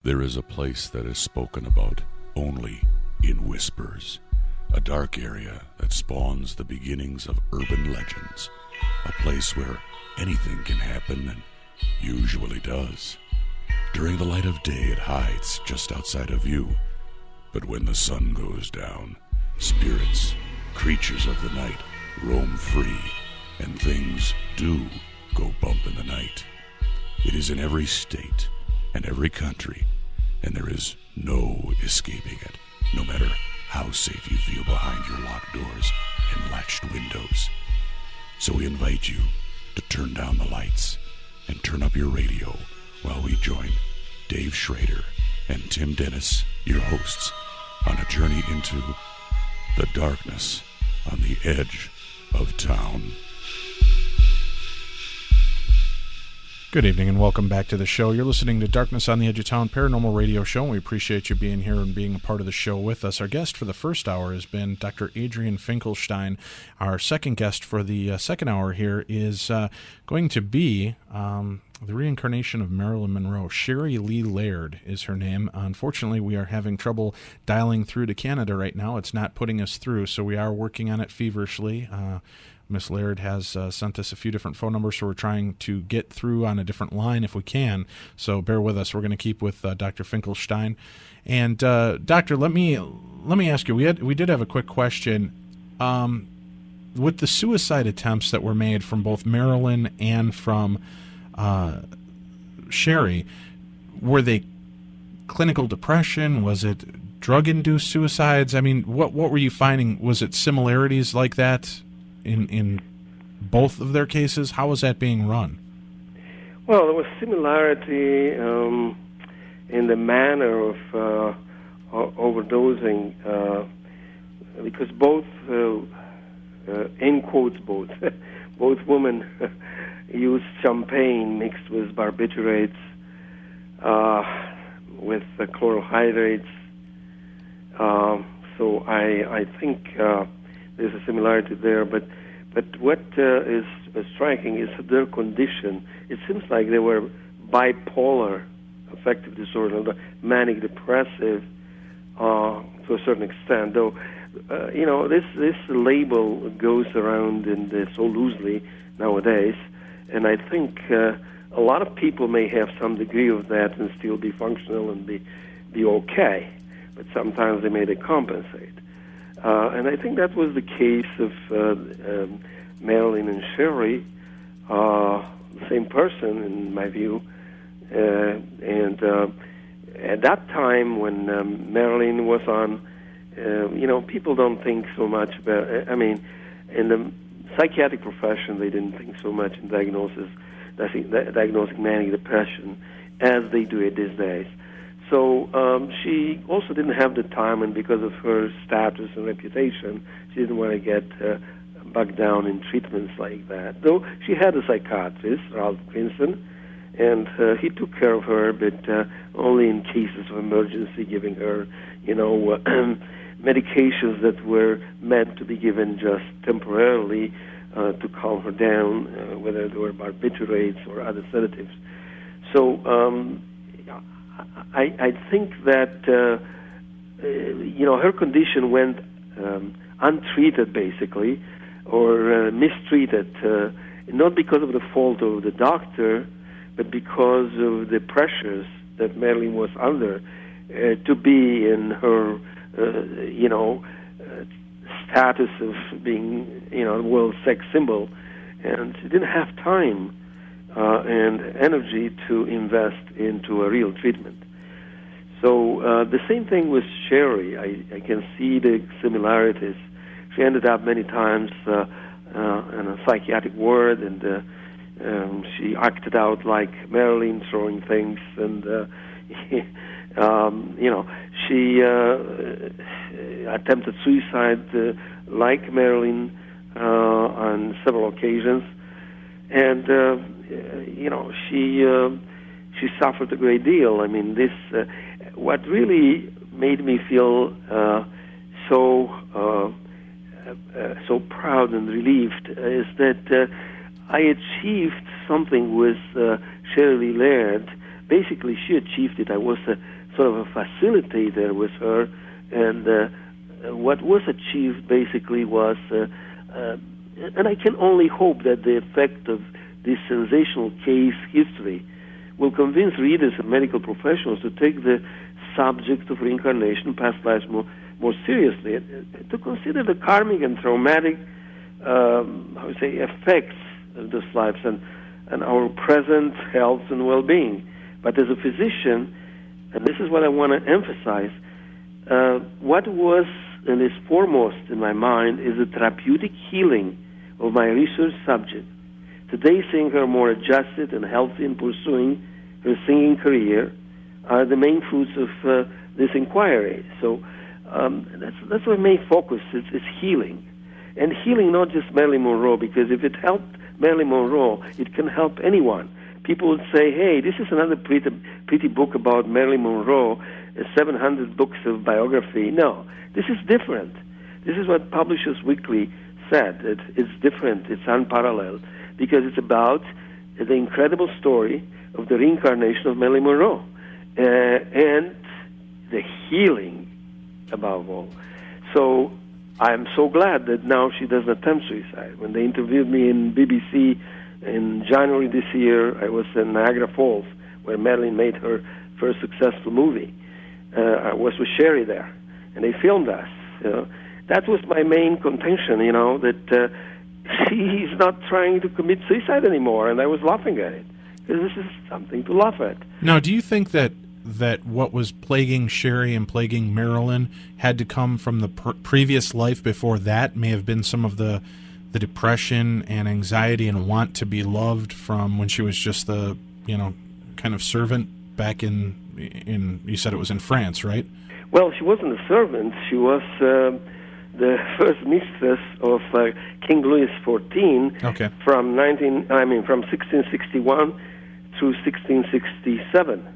There is a place that is spoken about only in whispers, a dark area that spawns the beginnings of urban legends, a place where anything can happen and usually does. During the light of day it hides just outside of view, but when the sun goes down, spirits, creatures of the night, roam free, and things do go bump in the night. It is in every state and every country, and there is no escaping it, no matter how safe you feel behind your locked doors and latched windows. So we invite you to turn down the lights and turn up your radio while we join Dave Schrader and Tim Dennis, your hosts, on a journey into the darkness on the edge of town. Good evening and welcome back to the show. You're listening to Darkness on the Edge of Town Paranormal Radio Show, and we appreciate you being here and being a part of the show with us. Our guest for the first hour has been Dr. Adrian Finklestein. Our second guest for the second hour here is going to be the reincarnation of Marilyn Monroe. Sherrie Lee Laird is her name. Unfortunately, we are having trouble dialing through to Canada right now. It's not putting us through, so we are working on it feverishly. Miss Laird has sent us a few different phone numbers, so we're trying to get through on a different line if we can. So bear with us. We're going to keep with Dr. Finklestein. And Doctor, let me ask you. We did have a quick question. With the suicide attempts that were made from both Marilyn and from Sherrie, were they clinical depression? Was it drug-induced suicides? I mean, what were you finding? Was it similarities like that in both of their cases? How was that being run? Well, there was similarity in the manner of overdosing, because both, in quotes, both women used champagne mixed with barbiturates, with chloral hydrates. So I think there's a similarity there, but what is striking is their condition. It seems like they were bipolar affective disorder, manic depressive to a certain extent. Though this label goes around so loosely nowadays, and I think a lot of people may have some degree of that and still be functional and be okay, but sometimes they may decompensate. And I think that was the case of Marilyn and Sherrie, the same person in my view. And at that time when Marilyn was on, people don't think so much about, in the psychiatric profession they didn't think so much in diagnosing manic depression as they do it these days. So she also didn't have the time, and because of her status and reputation, she didn't want to get bogged down in treatments like that. Though she had a psychiatrist, Ralph Princeton, and he took care of her, but only in cases of emergency, giving her, medications that were meant to be given just temporarily to calm her down, whether they were barbiturates or other sedatives. So I think that her condition went untreated, basically, or mistreated, not because of the fault of the doctor, but because of the pressures that Marilyn was under to be in her, status of being, world sex symbol, and she didn't have time and energy to invest into a real treatment. So the same thing with Sherrie. I can see the similarities. She ended up many times in a psychiatric ward, and she acted out like Marilyn, throwing things, and she attempted suicide like Marilyn on several occasions, and she suffered a great deal. I mean, what really made me feel so proud and relieved is that I achieved something with Sherrie Lee Laird basically she achieved it. I was sort of a facilitator with her, and what was achieved basically was, and I can only hope that the effect of this sensational case history will convince readers and medical professionals to take the subject of reincarnation, past lives, more seriously, and to consider the karmic and traumatic, effects of those lives and our present health and well-being. But as a physician, and this is what I want to emphasize, what was and is foremost in my mind is the therapeutic healing of my research subject. Today, seeing her more adjusted and healthy in pursuing her singing career are the main fruits of this inquiry. So that's my main focus. It's healing. And healing not just Marilyn Monroe, because if it helped Marilyn Monroe, it can help anyone. People would say, hey, this is another pretty book about Marilyn Monroe, 700 books of biography. No, this is different. This is what Publishers Weekly said. It's different. It's unparalleled, because it's about the incredible story of the reincarnation of Marilyn Monroe and the healing above all. So I'm so glad that now she doesn't attempt suicide. When they interviewed me in BBC in January this year, I was in Niagara Falls, where Marilyn made her first successful movie. I was with Sherrie there, and they filmed us. That was my main contention, that she's not trying to commit suicide anymore, and I was laughing at it, because this is something to laugh at. Now, do you think that what was plaguing Sherrie and plaguing Marilyn had to come from the previous life before that? May have been some of the depression and anxiety and want to be loved from when she was just the kind of servant back in you said it was in France, right? Well, she wasn't a servant. She was the first mistress of King Louis XIV. Okay. From 1661 through 1667.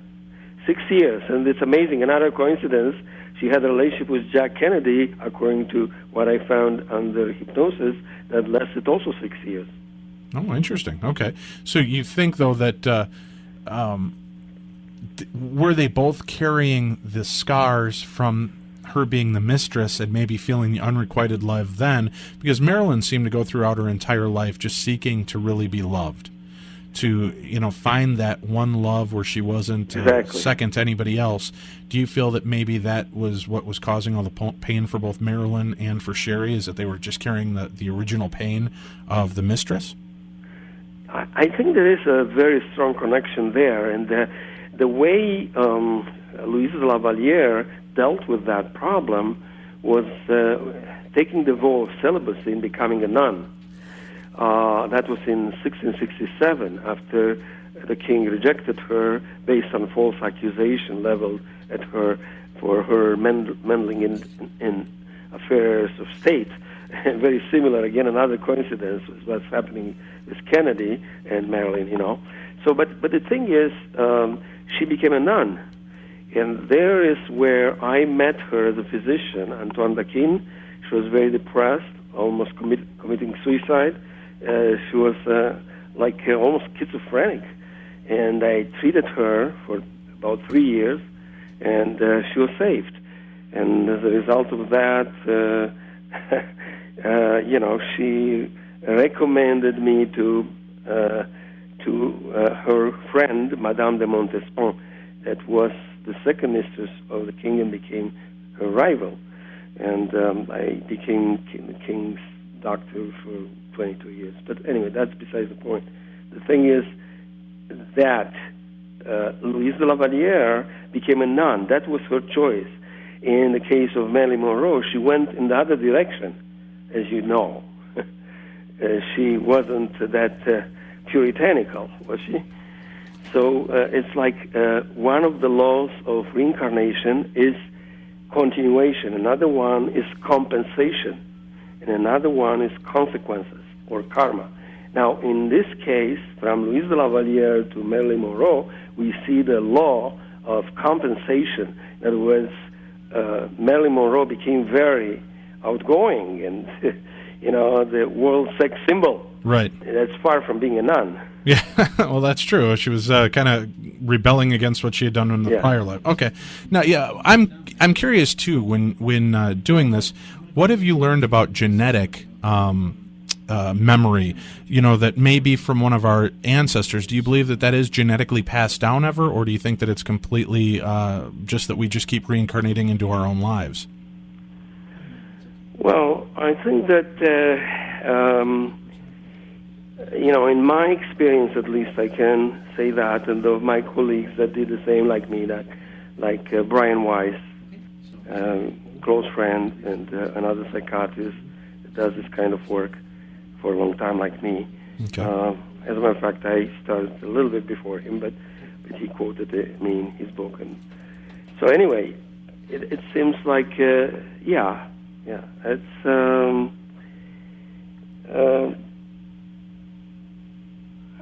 6 years, and it's amazing. Another coincidence, she had a relationship with Jack Kennedy, according to what I found under hypnosis, that lasted also 6 years. Oh, interesting. Okay. So you think, though, that were they both carrying the scars from her being the mistress and maybe feeling the unrequited love then? Because Marilyn seemed to go throughout her entire life just seeking to really be loved, to find that one love where she wasn't second to anybody else. Do you feel that maybe that was what was causing all the pain for both Marilyn and for Sherrie, is that they were just carrying the original pain of the mistress? I think there is a very strong connection there, and the way Louise de la Vallière dealt with that problem was taking the vow of celibacy and becoming a nun. That was in 1667, after the king rejected her based on false accusation leveled at her for her meddling in affairs of state. And very similar, again, another coincidence was what's happening with Kennedy and Marilyn, So, but the thing is, she became a nun. And there is where I met her as a physician, Antoine Daquin. She was very depressed, almost committing suicide. She was almost schizophrenic, and I treated her for about 3 years, and she was saved. And as a result of that, she recommended me to her friend, Madame de Montespan, that was the second mistress of the king and became her rival. And I became the king's doctor for 22 years. But anyway, that's besides the point. The thing is that Louise de la Vallière became a nun. That was her choice. In the case of Marilyn Monroe, she went in the other direction, as you know. She wasn't that puritanical, was she? So it's like one of the laws of reincarnation is continuation. Another one is compensation. And another one is consequences, or karma. Now, in this case, from Louise de la Vallière to Marilyn Monroe, we see the law of compensation. In other words, Marilyn Monroe became very outgoing and, the world sex symbol. Right. That's far from being a nun. Yeah, well, that's true. She was kind of rebelling against what she had done in the prior life. Okay. Now, I'm curious, too, when doing this, what have you learned about genetic memory, that may be from one of our ancestors? Do you believe that is genetically passed down ever, or do you think that it's completely just that we just keep reincarnating into our own lives? Well, I think that, in my experience at least, I can say that, and of my colleagues that did the same like me, like Brian Weiss, close friend, and another psychiatrist that does this kind of work for a long time like me. Okay. As a matter of fact, I started a little bit before him, but he quoted me in his book. And so anyway, it seems like, it's...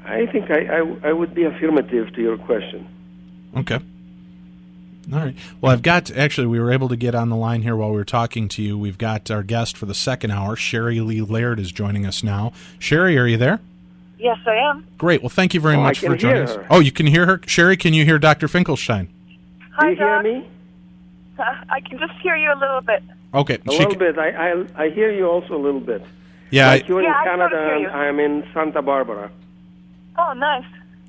I think I would be affirmative to your question. Okay. All right. Well, we were able to get on the line here while we were talking to you. We've got our guest for the second hour. Sherrie Lee Laird is joining us now. Sherrie, are you there? Yes, I am. Great. Well, thank you very much for joining us. Her. Oh, you can hear her? Sherrie, can you hear Dr. Finklestein? Hi, Do you hear Doc. me? I can just hear you a little bit. Okay. A little bit. I hear you also a little bit. Yeah. Like you're in I Canada, hear you. and I'm in Santa Barbara. Oh, nice.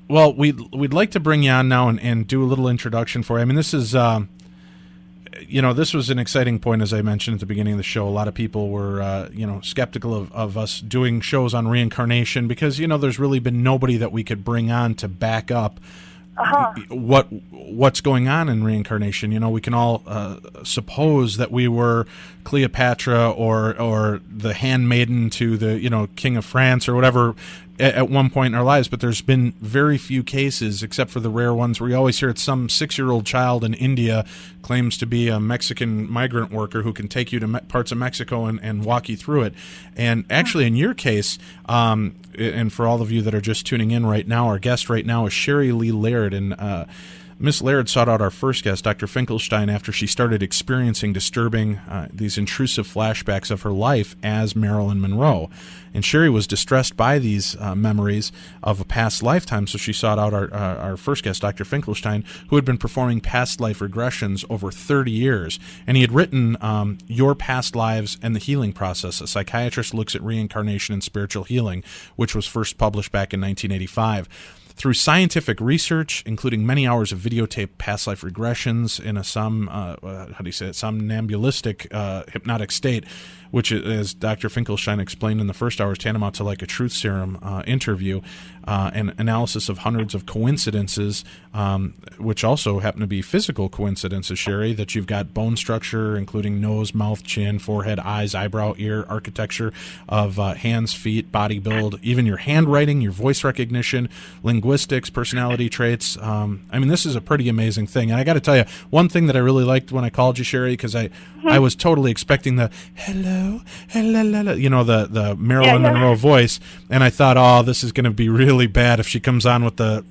Well, we'd like to bring you on now and do a little introduction for you. I mean, this is, this was an exciting point, as I mentioned at the beginning of the show. A lot of people were, skeptical of us doing shows on reincarnation because, there's really been nobody that we could bring on to back up what's going on in reincarnation. We can all suppose that we were Cleopatra or the handmaiden to the King of France or whatever at one point in our lives, but there's been very few cases, except for the rare ones where you always hear it's some 6-year-old child in India claims to be a Mexican migrant worker who can take you to parts of Mexico and walk you through it. And actually, in your case, and for all of you that are just tuning in right now, our guest right now is Sherrie Lee Laird, and Miss Laird sought out our first guest, Dr. Finklestein, after she started experiencing disturbing, these intrusive flashbacks of her life as Marilyn Monroe. And Sherrie was distressed by these memories of a past lifetime, so she sought out our first guest, Dr. Finklestein, who had been performing past life regressions over 30 years. And he had written Your Past Lives and the Healing Process, A Psychiatrist Looks at Reincarnation and Spiritual Healing, which was first published back in 1985. Through scientific research, including many hours of videotaped past life regressions in a somnambulistic hypnotic state, which, as Dr. Finklestein explained in the first hour, is tantamount to like a truth serum interview, and analysis of hundreds of coincidences, which also happen to be physical coincidences, Sherrie, that you've got bone structure, including nose, mouth, chin, forehead, eyes, eyebrow, ear, architecture of hands, feet, body build, even your handwriting, your voice recognition, linguistics, personality traits. This is a pretty amazing thing. And I got to tell you, one thing that I really liked when I called you, Sherrie, because I was totally expecting the hello, the Marilyn Monroe voice, and I thought, oh, this is going to be really bad if she comes on with the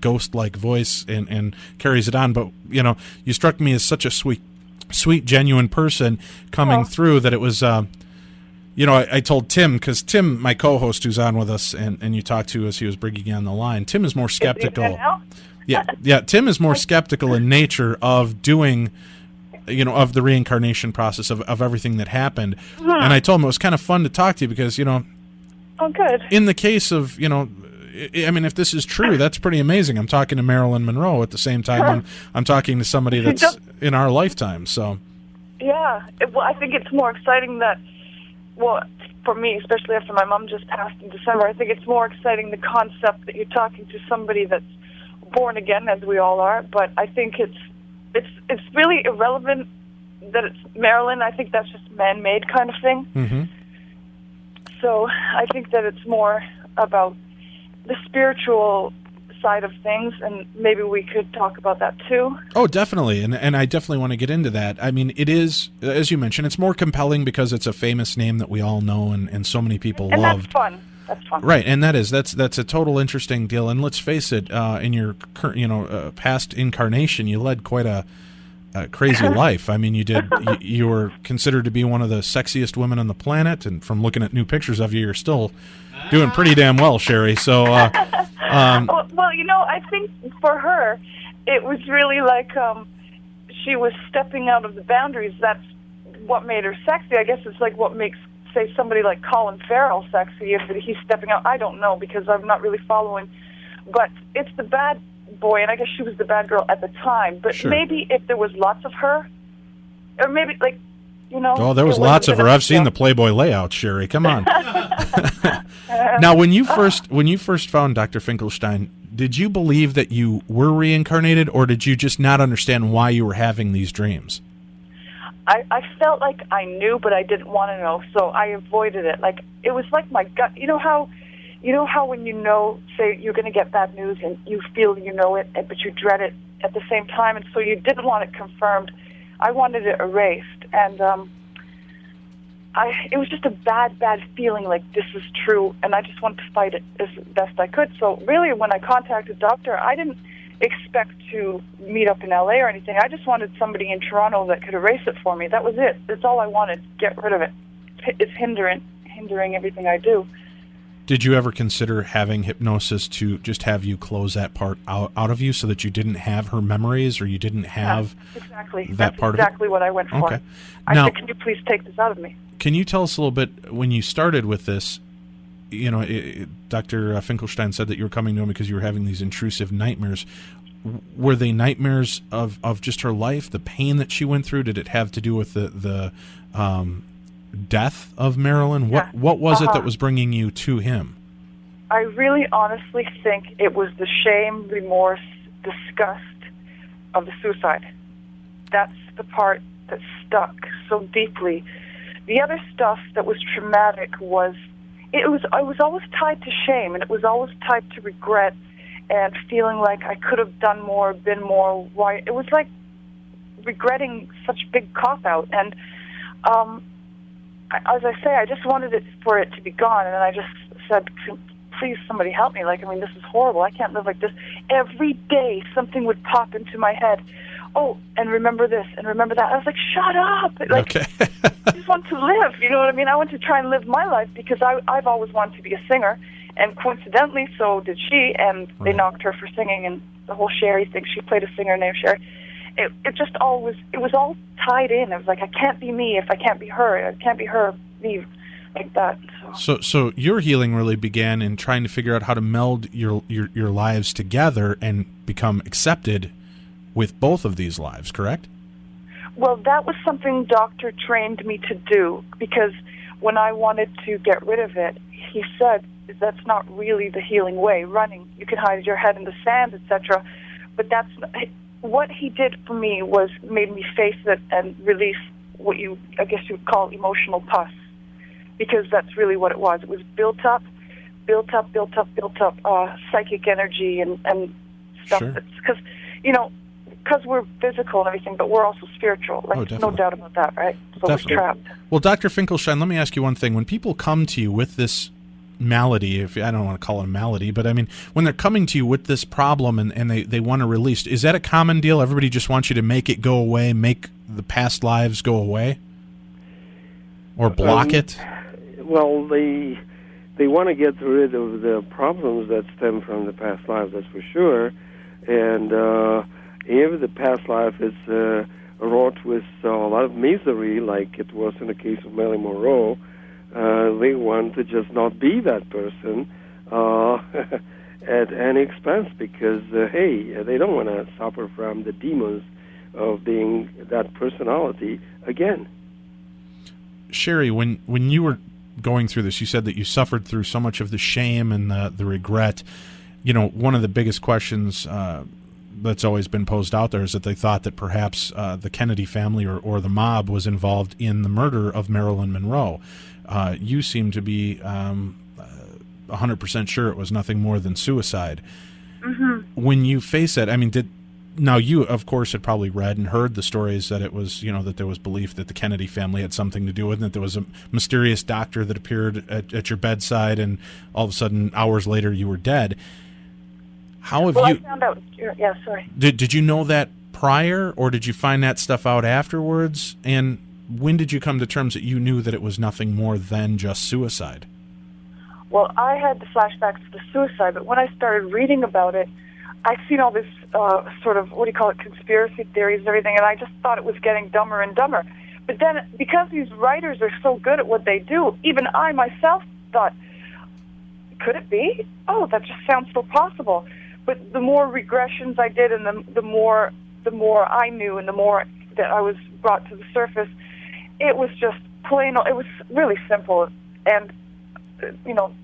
ghost-like voice and carries it on. But you struck me as such a sweet, genuine person coming through that it was. I told Tim, because Tim, my co-host who's on with us, and you talked to as he was bringing you on the line, Tim is more skeptical. Yeah. Tim is more skeptical in nature of doing, of the reincarnation process of everything that happened. And I told him it was kind of fun to talk to you because, Oh, good. in the case of, if this is true, that's pretty amazing. I'm talking to Marilyn Monroe at the same time I'm talking to somebody that's in our lifetime. So, yeah. I think it's more exciting that, for me, especially after my mom just passed in December, I think it's more exciting the concept that you're talking to somebody that's born again, as we all are. But I think it's really irrelevant that it's Marilyn. I think that's just man-made kind of thing. Mm-hmm. So I think that it's more about the spiritual side of things, and maybe we could talk about that too. Oh, definitely, and I definitely want to get into that. It is, as you mentioned, it's more compelling because it's a famous name that we all know and so many people and loved. That's fun. Right, and that's a total interesting deal. And let's face it, in your past incarnation, you led quite a crazy life. I mean, you were considered to be one of the sexiest women on the planet, and from looking at new pictures of you, you're still doing pretty damn well, Sherrie. So, well, I think for her, it was really like she was stepping out of the boundaries. That's what made her sexy. I guess it's like what makes, say, somebody like Colin Farrell sexy if he's stepping out. I don't know, because I'm not really following. But it's the bad boy, and I guess she was the bad girl at the time. But sure. Maybe if there was lots of her, or maybe like, Oh, there was lots of her. I've seen the Playboy layouts, Sherrie. Come on. Now, when you first found Dr. Finklestein, did you believe that you were reincarnated, or did you just not understand why you were having these dreams? I felt like I knew, but I didn't want to know, so I avoided it. Like, it was like my gut. You know how when you know, say, you're going to get bad news and you feel you know it, but you dread it at the same time, and so you didn't want it confirmed. I wanted it erased, and it was just a bad feeling, like this is true, and I just wanted to fight it as best I could. So really, when I contacted Doctor, I didn't expect to meet up in LA or anything. I just wanted somebody in Toronto that could erase it for me. That was it. That's all I wanted. Get rid of it. It's hindering everything I do. Did you ever consider having hypnosis to just have you close that part out of you so that you didn't have her memories, or you didn't have exactly that part exactly of it? What I went for. Okay. I Now, said, can you please take this out of me? Can you tell us a little bit, when you started with this, Dr. Finklestein said that you were coming to him because you were having these intrusive nightmares. Were they nightmares of just her life, the pain that she went through? Did it have to do with the death of Marilyn? Yeah. What was it that was bringing you to him? I really honestly think it was the shame, remorse, disgust of the suicide. That's the part that stuck so deeply. The other stuff that was traumatic I was always tied to shame, and it was always tied to regret and feeling like I could have done more, been more. Why? It was like regretting such big cop-out. And as I say, I just wanted it for it to be gone, and I just said, please, somebody help me. Like, I mean, this is horrible. I can't live like this. Every day, something would pop into my head. Oh, and remember this, and remember that. I was like, shut up. Like, okay. I just want to live, you know what I mean? I want to try and live my life, because I've always wanted to be a singer, and coincidentally, so did she, and they knocked her for singing, and the whole Sherrie thing. She played a singer named Sherrie. It was all tied in. It was like, I can't be me if I can't be her. I can't be her, me, like that. So your healing really began in trying to figure out how to meld your lives together and become accepted with both of these lives, correct? Well, that was something Doctor trained me to do, because when I wanted to get rid of it, he said that's not really the healing way. Running, you can hide your head in the sand, etc. But that's what he did for me, was made me face it and release what I guess you would call emotional pus, because that's really what it was. It was built up psychic energy and stuff. Sure. Because because we're physical and everything, but we're also spiritual. Like, no doubt about that, right? So we're trapped. Well, Dr. Finklestein, let me ask you one thing. When people come to you with this malady, I don't want to call it a malady, but I mean, when they're coming to you with this problem and they want to release, is that a common deal? Everybody just wants you to make it go away, make the past lives go away? Or block it? Well, they want to get rid of the problems that stem from the past life, that's for sure. And if the past life is wrought with a lot of misery, like it was in the case of Marilyn Monroe, they want to just not be that person at any expense, because, they don't want to suffer from the demons of being that personality again. Sherrie, when you were going through this, you said that you suffered through so much of the shame and the regret. One of the biggest questions that's always been posed out there is that they thought that perhaps the Kennedy family or the mob was involved in the murder of Marilyn Monroe. You seem to be 100% sure it was nothing more than suicide. Mm-hmm. When you face that, I mean, now you, of course, had probably read and heard the stories that it was, that there was belief that the Kennedy family had something to do with it, and that there was a mysterious doctor that appeared at your bedside, and all of a sudden, hours later, you were dead. How have you? I found out. Yeah, sorry. Did you know that prior, or did you find that stuff out afterwards? And when did you come to terms that you knew that it was nothing more than just suicide? Well, I had the flashbacks to the suicide, but when I started reading about it, I'd seen all this sort of, conspiracy theories and everything, and I just thought it was getting dumber and dumber. But then, because these writers are so good at what they do, even I myself thought, could it be? Oh, that just sounds so possible. But the more regressions I did, and the more I knew, and the more that I was brought to the surface, it was just plain. It was really simple. And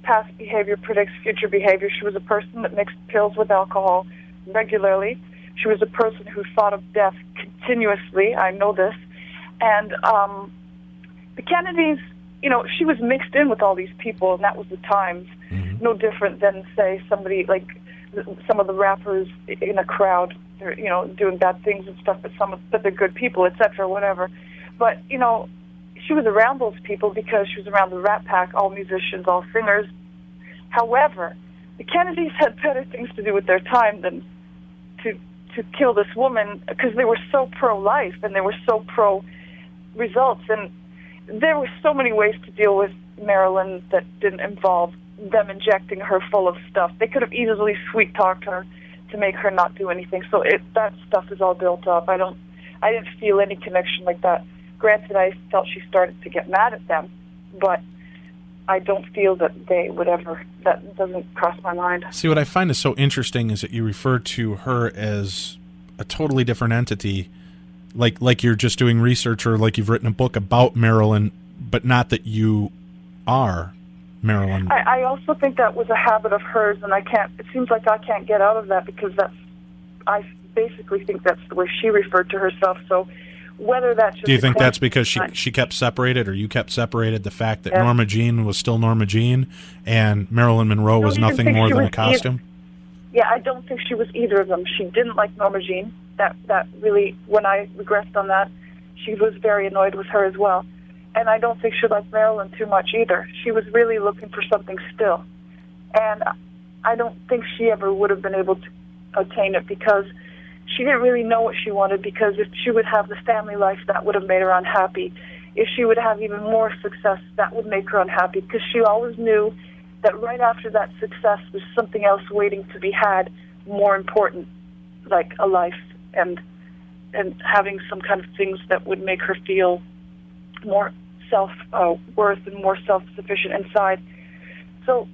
past behavior predicts future behavior. She was a person that mixed pills with alcohol regularly. She was a person who thought of death continuously. I know this. And the Kennedys, she was mixed in with all these people, and that was the times. Mm-hmm. No different than, say, somebody like some of the rappers in a crowd, they're, doing bad things and stuff, but they're good people, etc., whatever. But, she was around those people because she was around the Rat Pack, all musicians, all singers. However, the Kennedys had better things to do with their time than to kill this woman, because they were so pro-life and they were so pro-results. And there were so many ways to deal with Marilyn that didn't involve them injecting her full of stuff. They could have easily sweet-talked her to make her not do anything. So that stuff is all built up. I didn't feel any connection like that. Granted, I felt she started to get mad at them, but I don't feel that they would ever, that doesn't cross my mind. See, what I find is so interesting is that you refer to her as a totally different entity, like you're just doing research, or like you've written a book about Marilyn, but not that you are Marilyn. I also think that was a habit of hers, and it seems like I can't get out of that, because I basically think that's the way she referred to herself. So whether that's just... Do you think that's because she kept separated, or you kept separated, the fact that Norma Jean was still Norma Jean and Marilyn Monroe was nothing more than a costume? I don't think she was either of them. She didn't like Norma Jean. That really, when I regressed on that, she was very annoyed with her as well. And I don't think she liked Marilyn too much either. She was really looking for something still. And I don't think she ever would have been able to attain it, because she didn't really know what she wanted, because if she would have the family life, that would have made her unhappy. If she would have even more success, that would make her unhappy, because she always knew that right after that success was something else waiting to be had, more important, like a life and having some kind of things that would make her feel more self-worth and more self-sufficient inside. So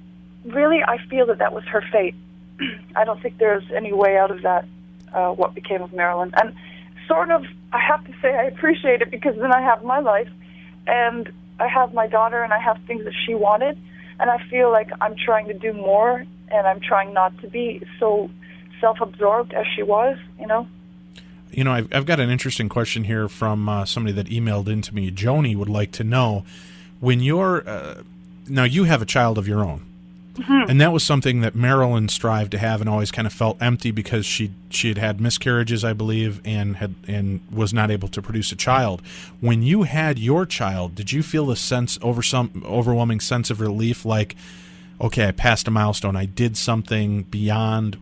really, I feel that was her fate. I don't think there's any way out of that, what became of Marilyn. And sort of, I have to say I appreciate it, because then I have my life, and I have my daughter, and I have things that she wanted, and I feel like I'm trying to do more, and I'm trying not to be so self-absorbed as she was, I've got an interesting question here from somebody that emailed into me. Joni would like to know, when you're now you have a child of your own, mm-hmm. and that was something that Marilyn strived to have and always kind of felt empty, because she had miscarriages, I believe, and was not able to produce a child. When you had your child, did you feel some overwhelming sense of relief, like, okay, I passed a milestone, I did something beyond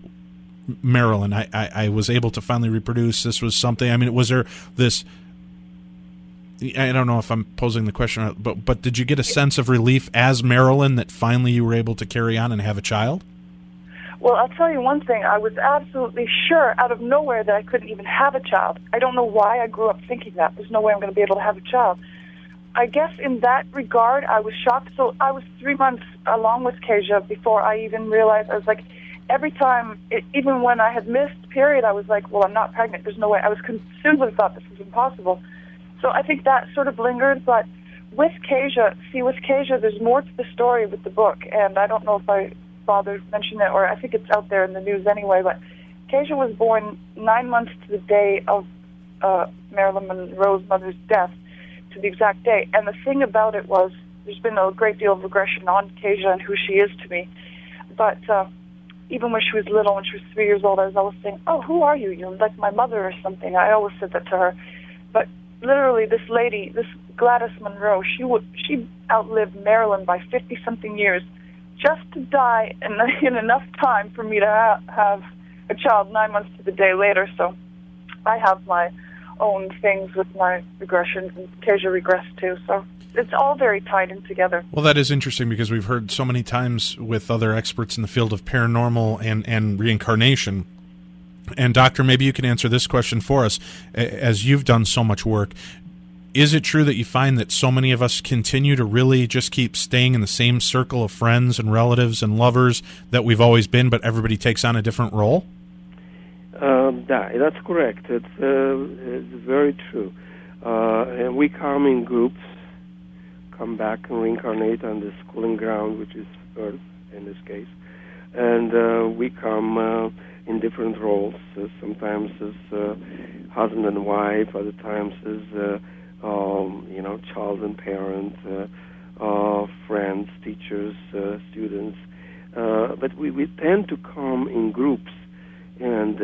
Marilyn, I was able to finally reproduce, this was something, I mean, was there this, I don't know if I'm posing the question, but did you get a sense of relief as Marilyn that finally you were able to carry on and have a child? Well, I'll tell you one thing, I was absolutely sure out of nowhere that I couldn't even have a child. I don't know why I grew up thinking that. There's no way I'm going to be able to have a child. I guess in that regard, I was shocked. So I was 3 months along with Kezia before I even realized. I was like, every time, even when I had missed period, I was like, well, I'm not pregnant. There's no way. I was consumed with the thought this was impossible. So I think that sort of lingered. But with Kezia, there's more to the story with the book. And I don't know if I bothered mentioning it, or I think it's out there in the news anyway. But Kezia was born 9 months to the day of Marilyn Monroe's mother's death, to the exact day. And the thing about it was, there's been a great deal of regression on Kezia and who she is to me. But even when she was little, when she was 3 years old, I was always saying, oh, who are you? You're like my mother or something. I always said that to her. But literally, this lady, this Gladys Monroe, she outlived Marilyn by 50-something years, just to die in enough time for me to have a child 9 months to the day later. So I have my own things with my regressions, and Hr regress too. So it's all very tied in together. Well, that is interesting because we've heard so many times with other experts in the field of paranormal and reincarnation. And Doctor, maybe you can answer this question for us, as you've done so much work. Is it true that you find that so many of us continue to really just keep staying in the same circle of friends and relatives and lovers that we've always been, but everybody takes on a different role? That's correct. It's very true. And we come in groups, come back and reincarnate on the schooling ground, which is Earth in this case. And we come in different roles, sometimes as husband and wife, other times as child and parent, friends, teachers, students. But we tend to come in groups, and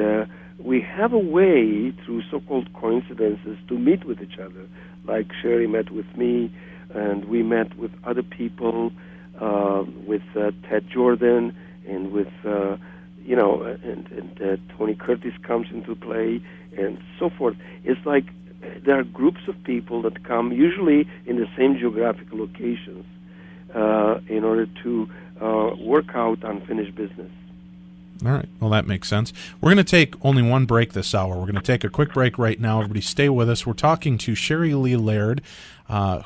we have a way through so-called coincidences to meet with each other. Like Sherrie met with me, and we met with other people, with Ted Jordan, and with Tony Curtis comes into play, and so forth. It's like there are groups of people that come usually in the same geographical locations in order to work out unfinished business. All right. Well, that makes sense. We're going to take only one break this hour. We're going to take a quick break right now. Everybody stay with us. We're talking to Sherrie Lee Laird,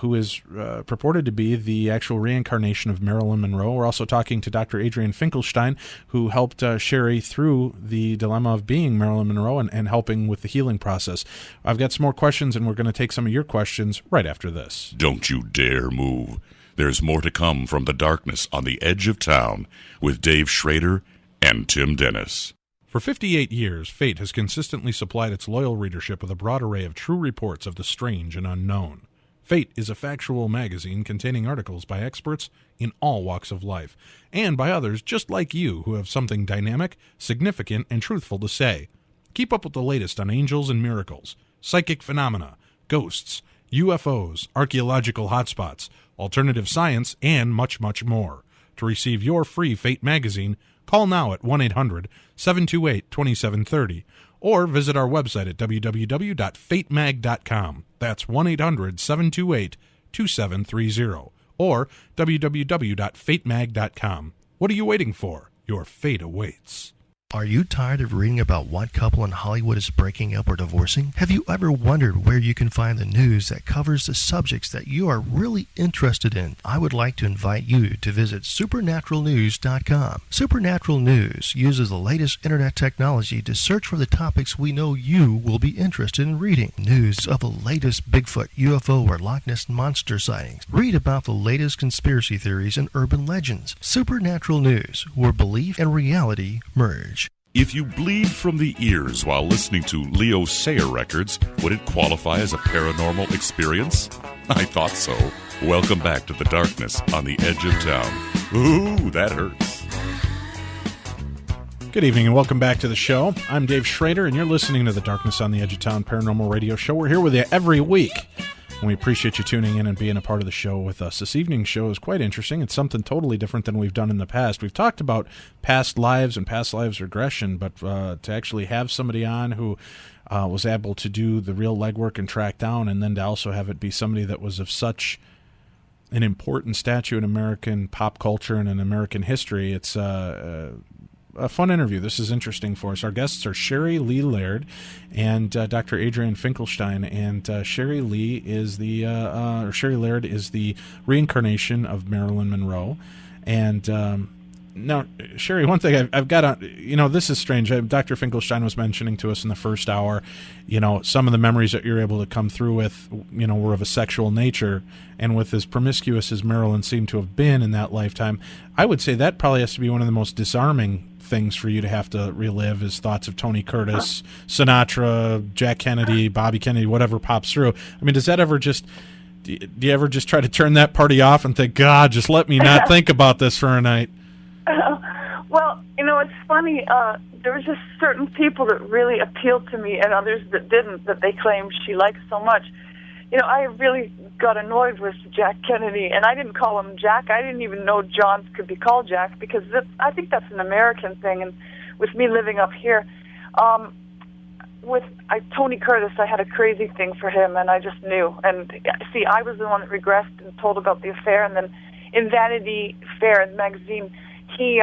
who is purported to be the actual reincarnation of Marilyn Monroe. We're also talking to Dr. Adrian Finklestein, who helped Sherrie through the dilemma of being Marilyn Monroe and helping with the healing process. I've got some more questions, and we're going to take some of your questions right after this. Don't you dare move. There's more to come from the darkness on the edge of town with Dave Schrader and Tim Dennis. For 58 years, Fate has consistently supplied its loyal readership with a broad array of true reports of the strange and unknown. Fate is a factual magazine containing articles by experts in all walks of life, and by others just like you who have something dynamic, significant, and truthful to say. Keep up with the latest on angels and miracles, psychic phenomena, ghosts, UFOs, archaeological hotspots, alternative science, and much, much more. To receive your free Fate magazine, call now at 1-800-728-2730 or visit our website at www.fatemag.com. That's 1-800-728-2730 or www.fatemag.com. What are you waiting for? Your fate awaits. Are you tired of reading about what couple in Hollywood is breaking up or divorcing? Have you ever wondered where you can find the news that covers the subjects that you are really interested in? I would like to invite you to visit supernaturalnews.com. Supernatural News uses the latest internet technology to search for the topics we know you will be interested in reading. News of the latest Bigfoot, UFO, or Loch Ness Monster sightings. Read about the latest conspiracy theories and urban legends. Supernatural News, where belief and reality merge. If you bleed from the ears while listening to Leo Sayer records, would it qualify as a paranormal experience? I thought so. Welcome back to the darkness on the edge of town. Ooh, that hurts. Good evening and welcome back to the show. I'm Dave Schrader, and you're listening to the Darkness on the Edge of Town Paranormal Radio Show. We're here with you every week, and we appreciate you tuning in and being a part of the show with us. This evening's show is quite interesting. It's something totally different than we've done in the past. We've talked about past lives and past lives regression, but to actually have somebody on who was able to do the real legwork and track down, and then to also have it be somebody that was of such an important stature in American pop culture and in American history, it's a fun interview. This is interesting for us. Our guests are Sherrie Lee Laird and Dr. Adrian Finklestein, and Sherrie Lee is Sherrie Laird is the reincarnation of Marilyn Monroe. And now, Sherrie, one thing I've got on, this is strange. Dr. Finklestein was mentioning to us in the first hour, some of the memories that you're able to come through with, were of a sexual nature, and with as promiscuous as Marilyn seemed to have been in that lifetime, I would say that probably has to be one of the most disarming things for you to have to relive is thoughts of Tony Curtis, Sinatra, Jack Kennedy, Bobby Kennedy, whatever pops through. I mean, does that ever do you ever just try to turn that party off and think, God, just let me not think about this for a night? Well, it's funny. There was just certain people that really appealed to me and others that didn't, that they claimed she liked so much. I really got annoyed with Jack Kennedy, and I didn't call him Jack. I didn't even know Johns could be called Jack, because I think that's an American thing. And with me living up here, Tony Curtis, I had a crazy thing for him, and I just knew. And see, I was the one that regressed and told about the affair, and then in Vanity Fair magazine, he,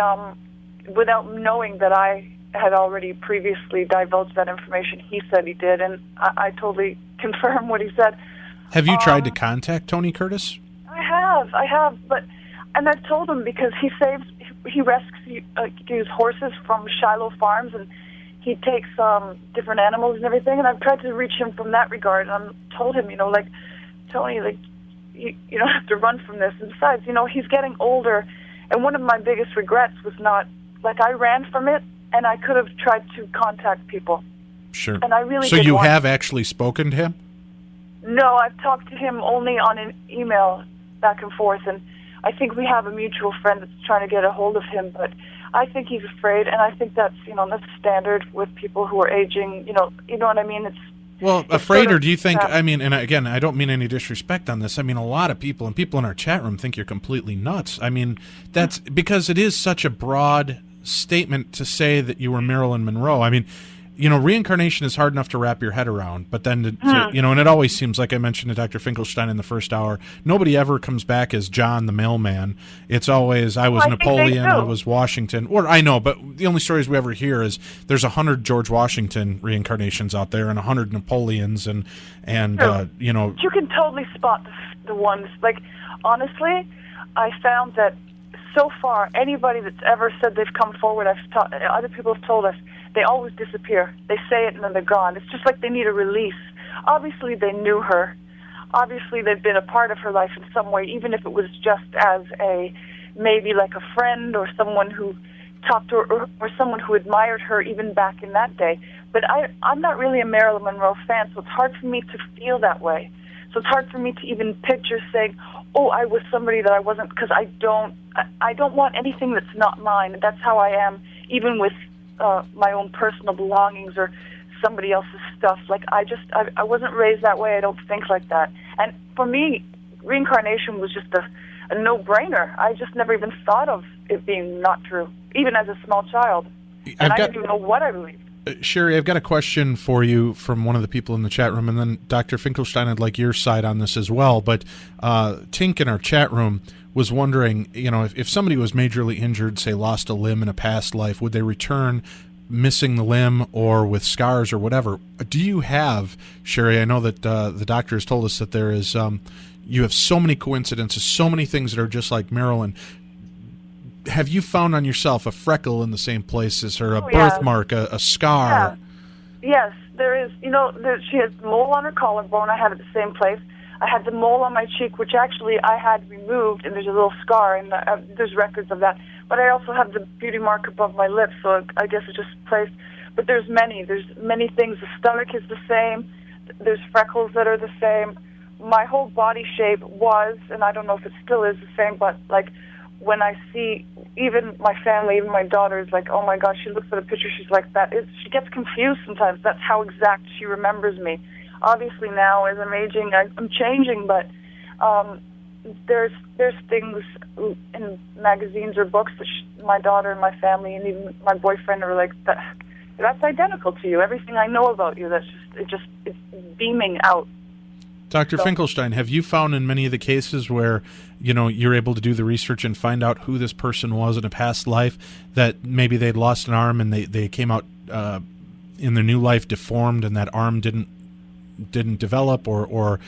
without knowing that I had already previously divulged that information, he said he did, and I totally confirm what he said. Have you tried to contact Tony Curtis? I have, and I've told him, because he rescues horses from Shiloh Farms, and he takes different animals and everything, and I've tried to reach him from that regard, and I told him, Tony, you don't have to run from this, and besides, he's getting older, and one of my biggest regrets was not, I ran from it, and I could have tried to contact people. Sure. And I really So you have actually spoken to him? No, I've talked to him only on an email back and forth, and I think we have a mutual friend that's trying to get a hold of him, but I think he's afraid, and I think that's, that's standard with people who are aging, you know what I mean? Well, afraid, or do you think, and again, I don't mean any disrespect on this, a lot of people, and people in our chat room, think you're completely nuts. That's because it is such a broad statement to say that you were Marilyn Monroe. Reincarnation is hard enough to wrap your head around, but then, and it always seems, like I mentioned to Dr. Finklestein in the first hour, nobody ever comes back as John the mailman. It's always, I was Napoleon, I was Washington. Or I know, but the only stories we ever hear is there's 100 George Washington reincarnations out there and 100 Napoleons, and you can totally spot the ones. Honestly, I found that so far, anybody that's ever said they've come forward, other people have told us, they always disappear. They say it and then they're gone. It's just like they need a release. Obviously, they knew her. Obviously, they've been a part of her life in some way, even if it was just as maybe like a friend or someone who talked to her or someone who admired her even back in that day. But I'm not really a Marilyn Monroe fan, so it's hard for me to feel that way. So it's hard for me to even picture saying, oh, I was somebody that I wasn't, because I don't want anything that's not mine. That's how I am, even with my own personal belongings or somebody else's stuff. I wasn't raised that way. I don't think like that. And for me, reincarnation was just a no-brainer. I just never even thought of it being not true, even as a small child. And I didn't even know what I believed. Sherrie, I've got a question for you from one of the people in the chat room, and then Dr. Finklestein, I'd like your side on this as well. But Tink in our chat room was wondering, if somebody was majorly injured, say lost a limb in a past life, would they return missing the limb or with scars or whatever? Do you have, Sherrie, I know that the doctor has told us that there is, you have so many coincidences, so many things that are just like Marilyn. Have you found on yourself a freckle in the same place as her, a birthmark, a scar? Yeah. Yes, there is. She has mole on her collarbone. I have it the same place. I had the mole on my cheek, which actually I had removed, and there's a little scar, and there's records of that. But I also have the beauty mark above my lips, so I guess it's just placed. But there's many things. The stomach is the same. There's freckles that are the same. My whole body shape was, and I don't know if it still is the same, but when I see even my family, even my daughter is like, oh my gosh, she looks at a picture, she's like that. She gets confused sometimes. That's how exact she remembers me. Obviously now, as I'm aging, I'm changing, but there's things in magazines or books that my daughter and my family and even my boyfriend are like, that's identical to you. Everything I know about you, it's beaming out. Dr. Finklestein, have you found in many of the cases where, you're able to do the research and find out who this person was in a past life, that maybe they'd lost an arm and they came out in their new life deformed and that arm didn't develop, or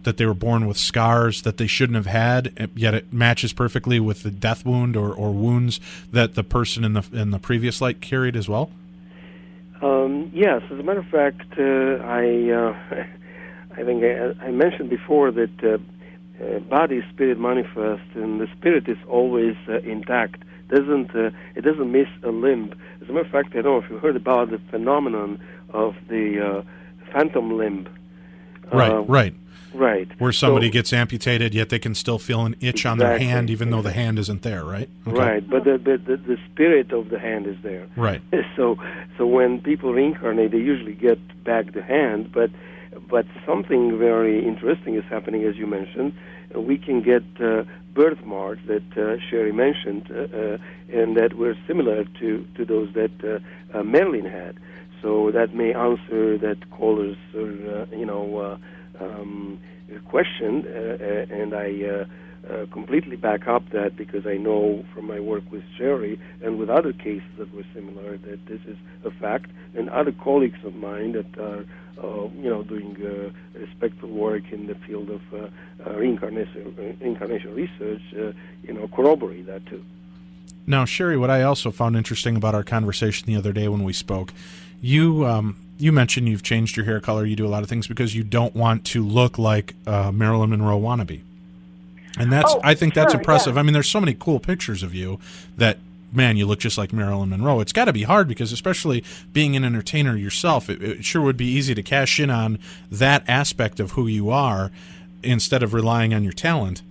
that they were born with scars that they shouldn't have had, yet it matches perfectly with the death wound or wounds that the person in the previous life carried as well? Yes, as a matter of fact, I think I mentioned before that body spirit manifest, and the spirit is always intact. It doesn't miss a limb. As a matter of fact, I don't know if you heard about the phenomenon of the phantom limb. Right. Where somebody So, gets amputated, yet they can still feel an itch on their hand, even though the hand isn't there, right? Okay. Right, but the spirit of the hand is there. Right. So when people reincarnate, they usually get back the hand, but something very interesting is happening, as you mentioned. We can get birthmarks that Sherrie mentioned, and that were similar to those that Marilyn had. So that may answer that caller's, question, and I completely back up that, because I know from my work with Sherrie and with other cases that were similar that this is a fact, and other colleagues of mine that are, doing respectful work in the field of reincarnation research, corroborate that too. Now, Sherrie, what I also found interesting about our conversation the other day when we spoke, you mentioned you've changed your hair color, you do a lot of things because you don't want to look like Marilyn Monroe wannabe. And I think that's impressive. Yeah. I mean, there's so many cool pictures of you that, man, you look just like Marilyn Monroe. It's got to be hard because, especially being an entertainer yourself, it sure would be easy to cash in on that aspect of who you are instead of relying on your talent.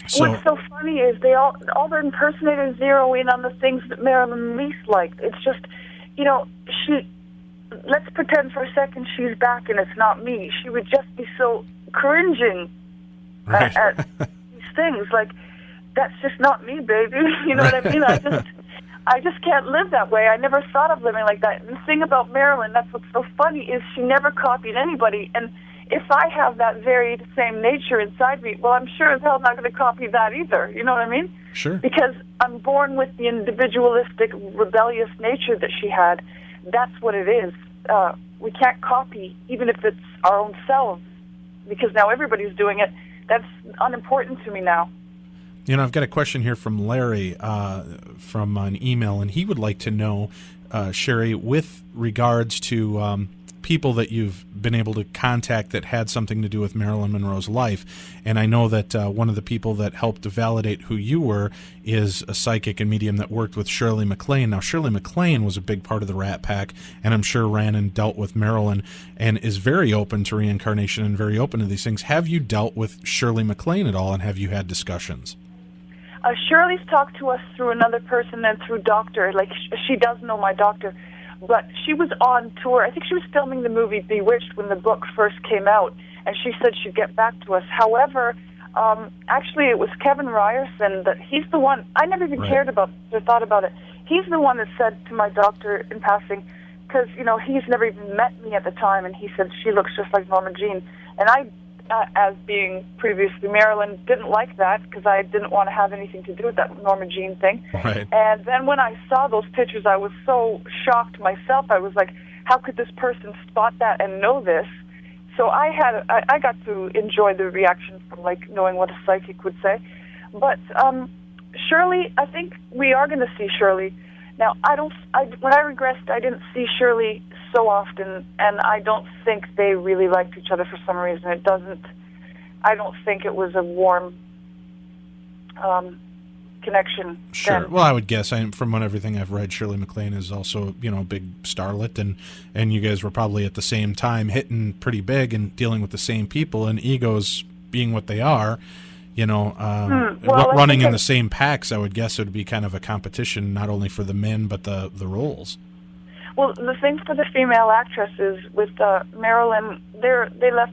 So, what's so funny is all the impersonators zero in on the things that Marilyn least liked. It's just, let's pretend for a second she's back and it's not me. She would just be so cringing at these things. Like, that's just not me, baby. You know what I mean? I just can't live that way. I never thought of living like that. And the thing about Marilyn, that's what's so funny, is she never copied anybody. And if I have that very same nature inside me, well, I'm sure as hell not going to copy that either. You know what I mean? Sure. Because I'm born with the individualistic, rebellious nature that she had. That's what it is. We can't copy, even if it's our own selves, because now everybody's doing it. That's unimportant to me now. I've got a question here from Larry from an email, and he would like to know, Sherrie, with regards to people that you've been able to contact that had something to do with Marilyn Monroe's life. And I know that one of the people that helped to validate who you were is a psychic and medium that worked with Shirley MacLaine. Now, Shirley MacLaine was a big part of the Rat Pack, and I'm sure ran and dealt with Marilyn and is very open to reincarnation and very open to these things. Have you dealt with Shirley MacLaine at all, and have you had discussions? Shirley's talked to us through another person and through doctor. Like, she does know my doctor. But she was on tour. I think she was filming the movie Bewitched when the book first came out, and she said she'd get back to us. However, actually it was Kevin Ryerson that he's the one. I never even cared about or thought about it. He's the one that said to my doctor in passing, because, he's never even met me at the time, and he said she looks just like Norma Jean. And I, as being previously Marilyn, didn't like that because I didn't want to have anything to do with that Norma Jean thing. Right. And then when I saw those pictures, I was so shocked myself. I was like, how could this person spot that and know this? So I got to enjoy the reaction from, like, knowing what a psychic would say. But Shirley, I think we are going to see Shirley. Now, when I regressed, I didn't see Shirley so often, and I don't think they really liked each other for some reason. I don't think it was a warm connection. Sure. Then. Well, I would guess, from everything I've read, Shirley MacLaine is also, a big starlet, and you guys were probably at the same time hitting pretty big and dealing with the same people, and egos being what they are. Running in the same packs, I would guess it would be kind of a competition, not only for the men, but the roles. Well, the thing for the female actresses with Marilyn, they left.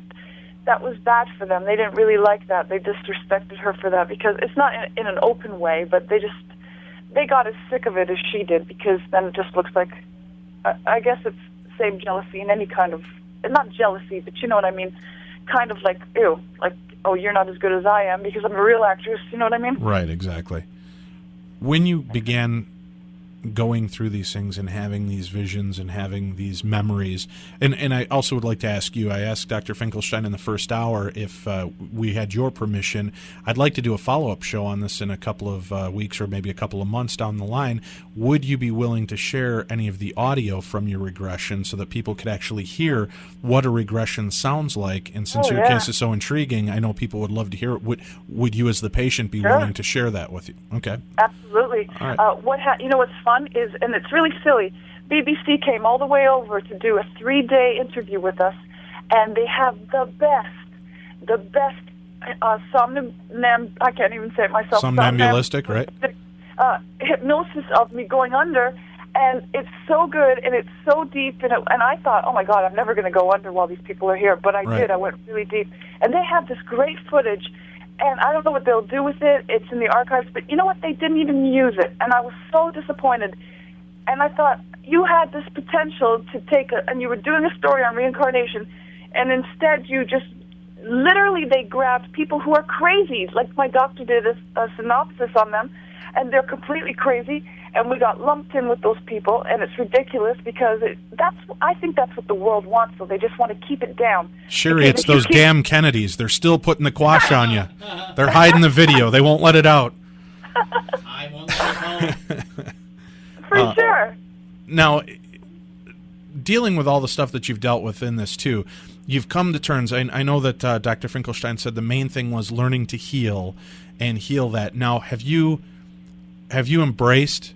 That was bad for them. They didn't really like that. They disrespected her for that, because it's not in an open way, but they got as sick of it as she did, because then it just looks like, I guess it's same jealousy in any kind of, not jealousy, but you know what I mean, kind of like, ew, like, oh, you're not as good as I am because I'm a real actress, you know what I mean? Right, exactly. When you began going through these things and having these visions and having these memories, and I also would like to ask you, I asked Dr. Finklestein in the first hour if we had your permission. I'd like to do a follow-up show on this in a couple of weeks or maybe a couple of months down the line. Would you be willing to share any of the audio from your regression so that people could actually hear what a regression sounds like? And since your case is so intriguing, I know people would love to hear it. Would you as the patient be willing to share that with you? Okay. Absolutely. All right. What's fun is, and it's really silly, BBC came all the way over to do a 3-day interview with us, and they have the best I can't even say it myself. Somnambulistic, right? Hypnosis of me going under, and it's so good, and it's so deep, and I thought, oh my God, I'm never going to go under while these people are here, but I did. I went really deep, and they have this great footage, and I don't know what they'll do with it. It's in the archives, but you know what? They didn't even use it, and I was so disappointed. And I thought, you had this potential to take and you were doing a story on reincarnation, and instead you just literally they grabbed people who are crazy, like my doctor did a synopsis on them, and they're completely crazy, and we got lumped in with those people, and it's ridiculous because I think that's what the world wants, so they just want to keep it down. Sherrie, it's those damn Kennedys. They're still putting the quash on you. They're hiding the video. They won't let it out. I won't let it out. For sure. Now, dealing with all the stuff that you've dealt with in this, too, you've come to terms. I know that Dr. Finklestein said the main thing was learning to heal and heal that. Now, have you embraced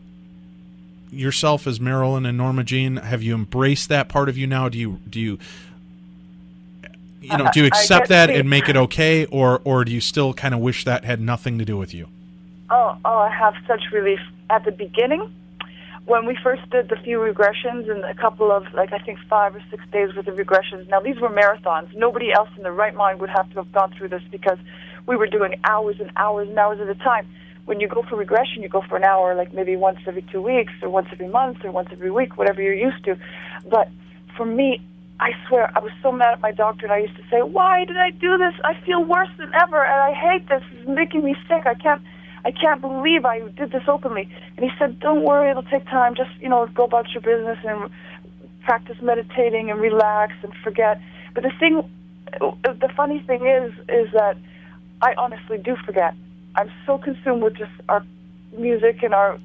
yourself as Marilyn and Norma Jean? Have you embraced that part of you now? Do you accept that and make it okay, or do you still kind of wish that had nothing to do with you? Oh, I have such relief. At the beginning, when we first did the few regressions and a couple of, I think 5 or 6 days worth of regressions, now these were marathons. Nobody else in their right mind would have to have gone through this because we were doing hours and hours and hours at a time. When you go for regression, you go for an hour, maybe once every 2 weeks or once every month or once every week, whatever you're used to. But for me, I swear, I was so mad at my doctor, and I used to say, why did I do this? I feel worse than ever, and I hate this. It's making me sick. I can't believe I did this openly. And he said, don't worry, it'll take time. Just, go about your business and practice meditating and relax and forget. But the funny thing is that I honestly do forget. I'm so consumed with just our music and our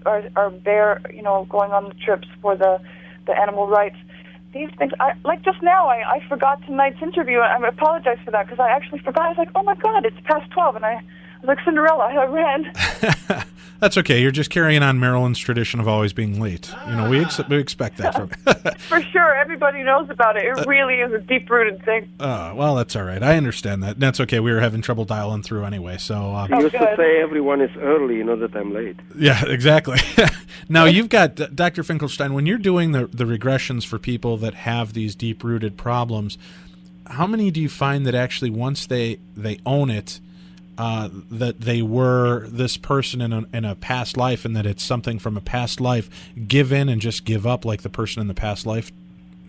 bear, going on the trips for the animal rights. These things, just now, I forgot tonight's interview. I apologize for that because I actually forgot. I was like, oh my God, it's past 12, and I was like Cinderella. I ran. That's okay. You're just carrying on Marilyn's tradition of always being late. We expect that from For sure. Everybody knows about it. It really is a deep-rooted thing. Well, that's all right. I understand that. That's okay. We were having trouble dialing through anyway. So you used to say everyone is early, that I'm late. Yeah, exactly. Now, you've got, Dr. Finklestein, when you're doing the regressions for people that have these deep-rooted problems, how many do you find that actually once they own it, that they were this person in a past life, and that it's something from a past life, give in and just give up like the person in the past life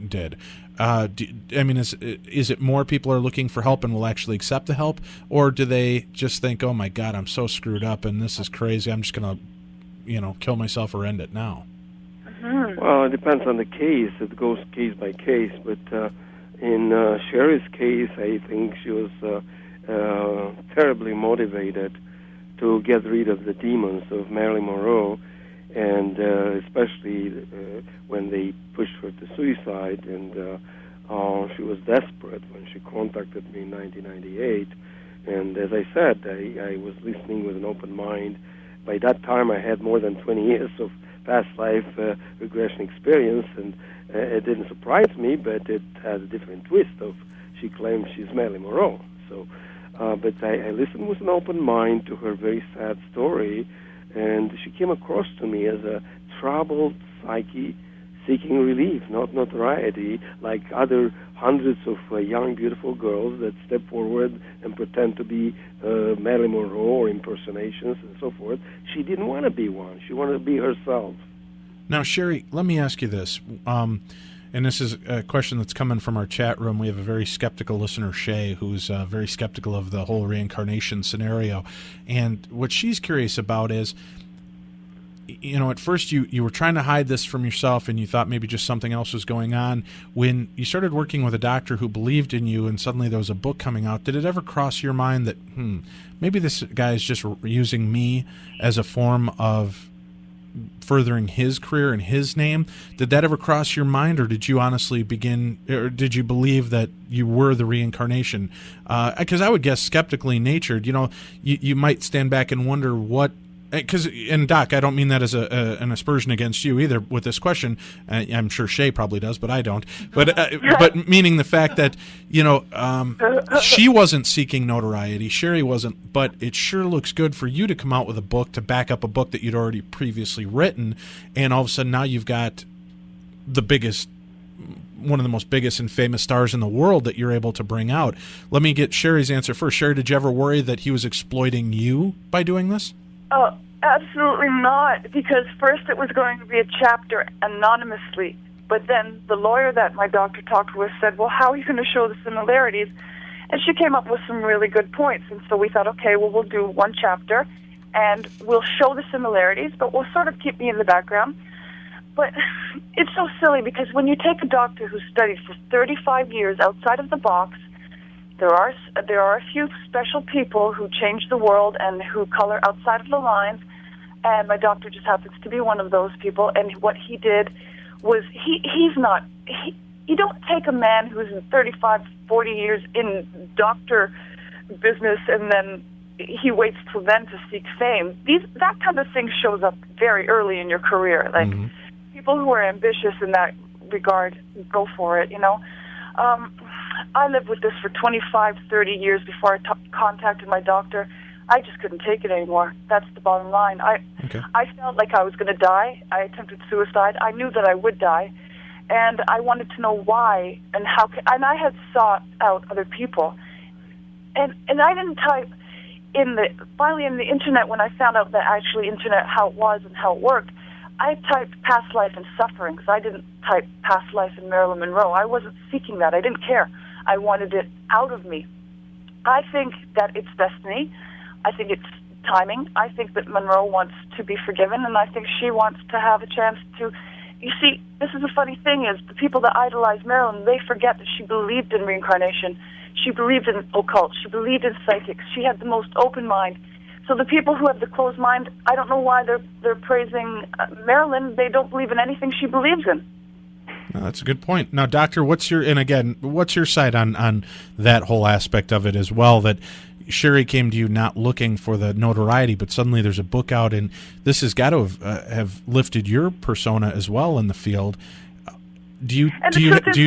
did? Is it more people are looking for help and will actually accept the help, or do they just think, oh my God, I'm so screwed up and this is crazy, I'm just going to kill myself or end it now? Mm-hmm. Well, it depends on the case. It goes case by case, but in Sherrie's case, I think she was terribly motivated to get rid of the demons of Marilyn Monroe, and especially when they pushed her to suicide, and she was desperate when she contacted me in 1998. And as I said, I was listening with an open mind. By that time, I had more than 20 years of past life regression experience, and it didn't surprise me, but it had a different twist of she claimed she's Marilyn Monroe. So. But I listened with an open mind to her very sad story, and she came across to me as a troubled psyche seeking relief, not notoriety, like other hundreds of young, beautiful girls that step forward and pretend to be Marilyn Monroe or impersonations and so forth. She didn't want to be one. She wanted to be herself. Now, Sherrie, let me ask you this. And this is a question that's coming from our chat room. We have a very skeptical listener, Shay, who's very skeptical of the whole reincarnation scenario. And what she's curious about is, at first you were trying to hide this from yourself and you thought maybe just something else was going on. When you started working with a doctor who believed in you and suddenly there was a book coming out, did it ever cross your mind that, maybe this guy is just using me as a form of furthering his career and his name? Did that ever cross your mind, or did you honestly did you believe that you were the reincarnation? Because I would guess skeptically natured, you might stand back and wonder what, and Doc, I don't mean that as an aspersion against you either with this question. I'm sure Shay probably does, but I don't. But meaning the fact that she wasn't seeking notoriety, Sherrie wasn't, but it sure looks good for you to come out with a book to back up a book that you'd already previously written, and all of a sudden now you've got one of the most biggest and famous stars in the world that you're able to bring out. Let me get Sherrie's answer first. Sherrie, did you ever worry that he was exploiting you by doing this? Oh, Absolutely not, because first it was going to be a chapter anonymously, but then the lawyer that my doctor talked with said, well, how are you going to show the similarities? And she came up with some really good points, and so we thought, okay, well, we'll do one chapter, and we'll show the similarities, but we'll sort of keep me in the background. But it's so silly, because when you take a doctor who studied for 35 years outside of the box, there are a few special people who change the world and who color outside of the lines, and my doctor just happens to be one of those people. And what he did was you don't take a man who's 35, 40 years in doctor business and then he waits till then to seek fame. That kind of thing shows up very early in your career. Like, people who are ambitious in that regard go for it, you know. I lived with this for 25, 30 years before I contacted my doctor. I just couldn't take it anymore. That's the bottom line. I felt like I was going to die. I attempted suicide. I knew that I would die, and I wanted to know why and how. And I had sought out other people, and I didn't type finally in the internet, when I found out that actually internet, how it was and how it worked, I typed past life and sufferings. I didn't type past life and Marilyn Monroe. I wasn't seeking that. I didn't care. I wanted it out of me. I think that it's destiny. I think it's timing. I think that Monroe wants to be forgiven, and I think she wants to have a chance to... You see, this is the funny thing, is the people that idolize Marilyn, they forget that she believed in reincarnation. She believed in occult. She believed in psychics. She had the most open mind. So the people who have the closed mind, I don't know why they're praising Marilyn. They don't believe in anything she believes in. No, that's a good point. Now, Doctor, what's your side on that whole aspect of it as well, that Sherrie came to you not looking for the notoriety, but suddenly there's a book out, and this has got to have lifted your persona as well in the field. Do you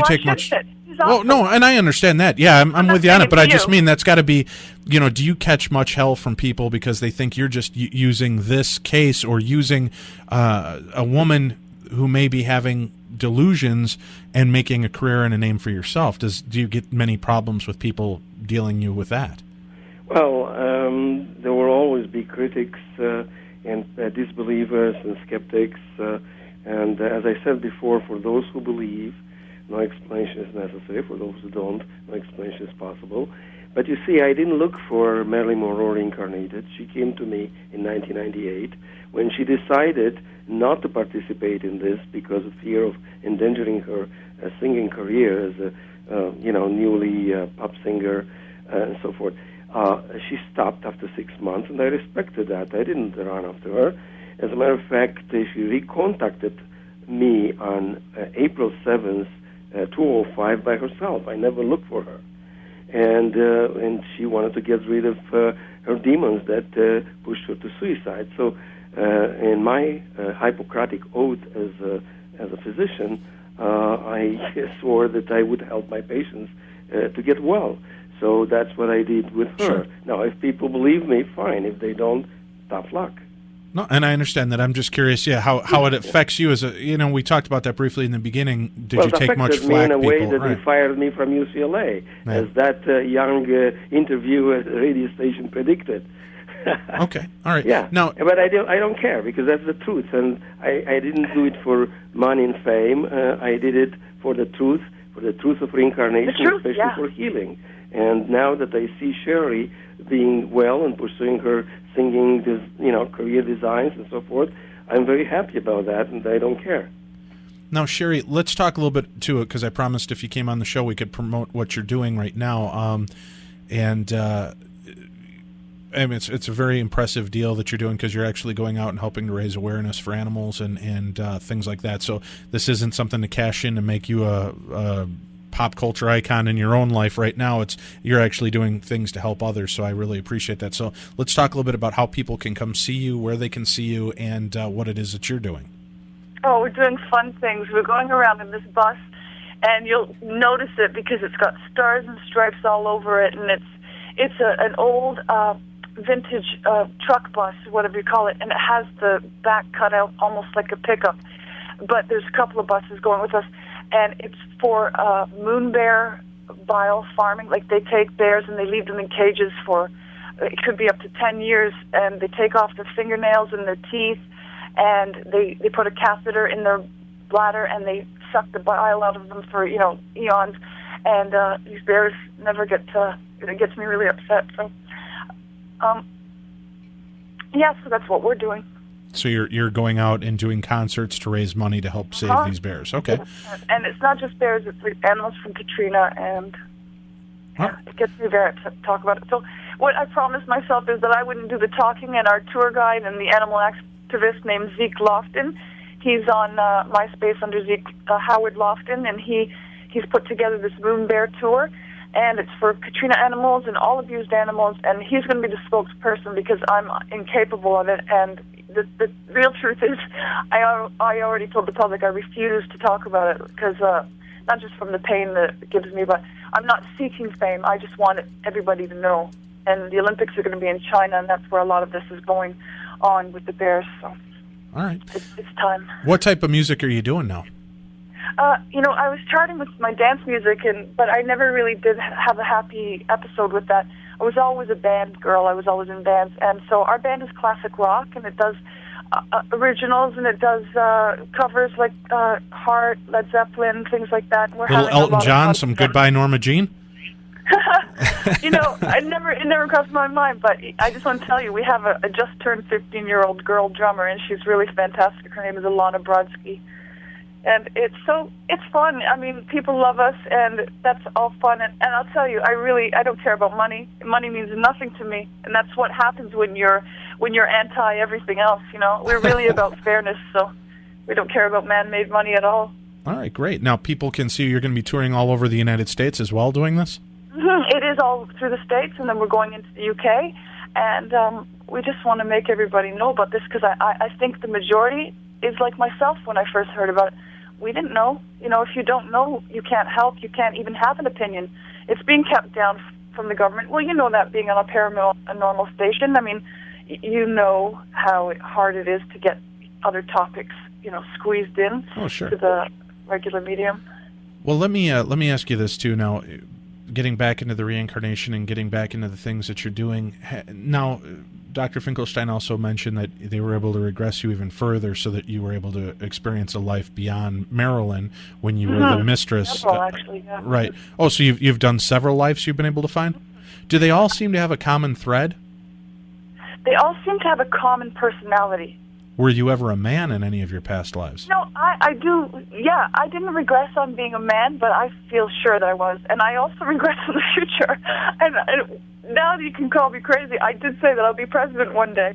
take much? Well, no, and I understand that. Yeah, I'm with you on it, but I just mean that's got to be, do you catch much hell from people because they think you're just using this case or using a woman who may be having delusions and making a career and a name for yourself? Do you get many problems with people dealing you with that? Well, there will always be critics and disbelievers and skeptics. And as I said before, for those who believe, no explanation is necessary. For those who don't, no explanation is possible. But you see, I didn't look for Marilyn Monroe reincarnated. She came to me in 1998 when she decided not to participate in this because of fear of endangering her singing career as a newly pop singer and so forth. She stopped after 6 months, and I respected that. I didn't run after her. As a matter of fact, she recontacted me on April 7th, 2005 by herself. I never looked for her. And she wanted to get rid of her demons that pushed her to suicide. So in my Hippocratic oath as a physician, I swore that I would help my patients to get well. So that's what I did with her. Sure. Now, if people believe me, fine. If they don't, tough luck. No, and I understand that. I'm just curious, how it affects you as a, we talked about that briefly in the beginning. Did you take much flack? It affected me in a way that they fired me from UCLA, as that young interview at the radio station predicted. Okay, all right. Yeah, now, but I don't care, because that's the truth, and I didn't do it for money and fame. I did it for the truth of reincarnation, especially for healing. And now that I see Sherrie being well and pursuing her singing, career designs and so forth, I'm very happy about that, and I don't care. Now, Sherrie, let's talk a little bit to it, because I promised if you came on the show we could promote what you're doing right now. It's a very impressive deal that you're doing, because you're actually going out and helping to raise awareness for animals and things like that. So this isn't something to cash in to make you a pop culture icon in your own life right now. You're actually doing things to help others, so I really appreciate that. So let's talk a little bit about how people can come see you, where they can see you, and what it is that you're doing. Oh, we're doing fun things. We're going around in this bus, and you'll notice it because it's got stars and stripes all over it, and it's an old vintage truck bus, whatever you call it, and it has the back cut out almost like a pickup. But there's a couple of buses going with us, and it's for moon bear bile farming. Like, they take bears and they leave them in cages for it could be up to 10 years, and they take off their fingernails and their teeth, and they put a catheter in their bladder, and they suck the bile out of them for, eons. And these bears never get to, it gets me really upset. So, so that's what we're doing. So you're going out and doing concerts to raise money to help save these bears. Okay. And it's not just bears, it's like animals from Katrina, and it gets me very upset to talk about it. So what I promised myself is that I wouldn't do the talking, and our tour guide and the animal activist named Zeke Lofton, he's on MySpace under Zeke Howard Lofton, and he's put together this Moon Bear tour, and it's for Katrina animals and all abused animals, and he's going to be the spokesperson because I'm incapable of it. And the real truth is, I already told the public I refuse to talk about it because not just from the pain that it gives me, but I'm not seeking fame. I just want everybody to know. And the Olympics are going to be in China, and that's where a lot of this is going on with the bears. So, all right, it's time. What type of music are you doing now? I was starting with my dance music, but I never really did have a happy episode with that. I was always a band girl. I was always in bands, and so our band is classic rock, and it does originals, and it does covers like Heart, Led Zeppelin, things like that. We're little Elton John, some Goodbye Norma Jean. It never crossed my mind, but I just want to tell you, we have a just turned 15-year-old girl drummer, and she's really fantastic. Her name is Alana Brodsky. And it's fun. I mean, people love us, and that's all fun. And I'll tell you, I don't care about money. Money means nothing to me, and that's what happens when you're anti everything else. We're really about fairness, so we don't care about man-made money at all. All right, great. Now people can see you're going to be touring all over the United States as well, doing this. Mm-hmm. It is all through the States, and then we're going into the UK, and we just want to make everybody know about this because I think the majority is like myself when I first heard about it. We didn't know. If you don't know, you can't help. You can't even have an opinion. It's being kept down from the government. Well, you know that being on a paranormal station. I mean, you know how hard it is to get other topics, squeezed in to the regular medium. Well, let me ask you this too. Now, getting back into the reincarnation and getting back into the things that you're doing now. Dr. Finklestein also mentioned that they were able to regress you even further so that you were able to experience a life beyond Marilyn when you were the mistress. Several, actually, yeah. Right. Oh, so you've done several lives you've been able to find? Do they all seem to have a common thread? They all seem to have a common personality. Were you ever a man in any of your past lives? No, I do. Yeah, I didn't regress on being a man, but I feel sure that I was. And I also regress in the future. And now that you can call me crazy, I did say that I'll be president one day.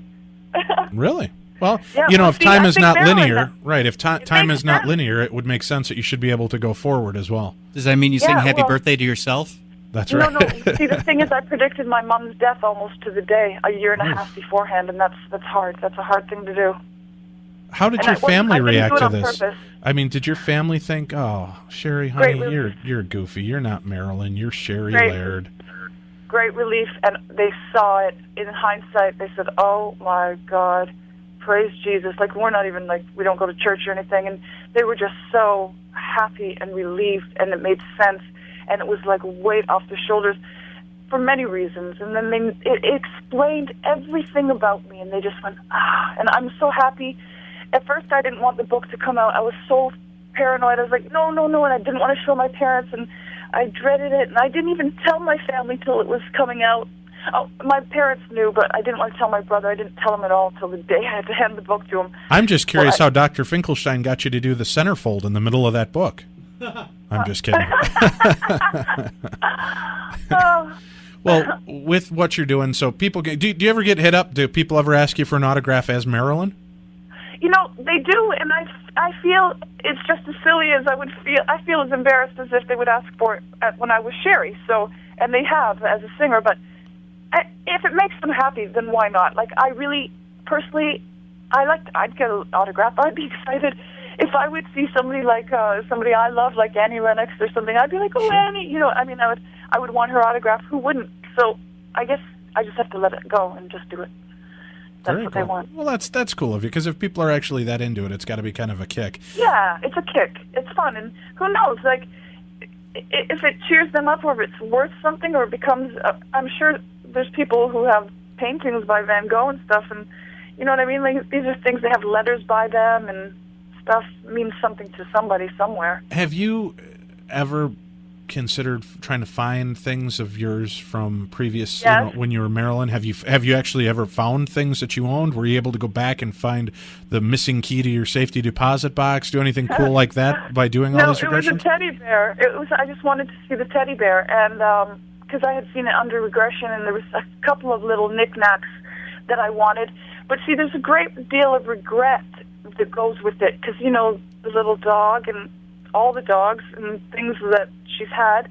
Really? Well, yeah, if time is not linear, right, if time is not linear, it would make sense that you should be able to go forward as well. Does that mean you sing happy birthday to yourself? That's right. No. See, the thing is, I predicted my mom's death almost to the day, a year and a half beforehand, and that's hard. That's a hard thing to do. How did your family react to this? Purpose. I mean, did your family think, "Oh, Sherrie, honey, you're goofy. You're not Marilyn. You're Sherrie Laird." Great relief, and they saw it in hindsight. They said, "Oh my God, praise Jesus!" Like we're not even we don't go to church or anything, and they were just so happy and relieved, and it made sense, and it was like a weight off their shoulders for many reasons. And then it explained everything about me, and they just went, "Ah!" And I'm so happy. At first, I didn't want the book to come out. I was so paranoid. I was like, no, and I didn't want to show my parents, and I dreaded it, and I didn't even tell my family till it was coming out. Oh, my parents knew, but I didn't want to tell my brother. I didn't tell him at all until the day I had to hand the book to him. I'm just curious how Dr. Finklestein got you to do the centerfold in the middle of that book. I'm just kidding. Well, with what you're doing, so people do you ever get hit up? Do people ever ask you for an autograph as Marilyn? They do, and I feel it's just as silly as I would feel. I feel as embarrassed as if they would ask for it when I was Sherrie. So, and they have as a singer. But if it makes them happy, then why not? I really, personally, I'd get an autograph. I'd be excited if I would see somebody somebody I love, like Annie Lennox or something. I'd be like, "Oh, Annie," I would want her autograph. Who wouldn't? So, I guess I just have to let it go and just do it. That's what they want. Well, that's cool of you, because if people are actually that into it, it's got to be kind of a kick. Yeah, it's a kick. It's fun, and who knows? If it cheers them up, or if it's worth something, or it becomes, I'm sure there's people who have paintings by Van Gogh and stuff, and you know what I mean? Like, these are things, they have letters by them, and stuff means something to somebody somewhere. Have you ever considered trying to find things of yours from previous, Yes. when you were in Maryland? Have you actually ever found things that you owned? Were you able to go back and find the missing key to your safety deposit box? Do anything cool like that by doing all these regressions? No, it was a teddy bear. I just wanted to see the teddy bear, and because I had seen it under regression, and there was a couple of little knickknacks that I wanted. But see, there's a great deal of regret that goes with it, because, you know, the little dog and all the dogs and things that she's had.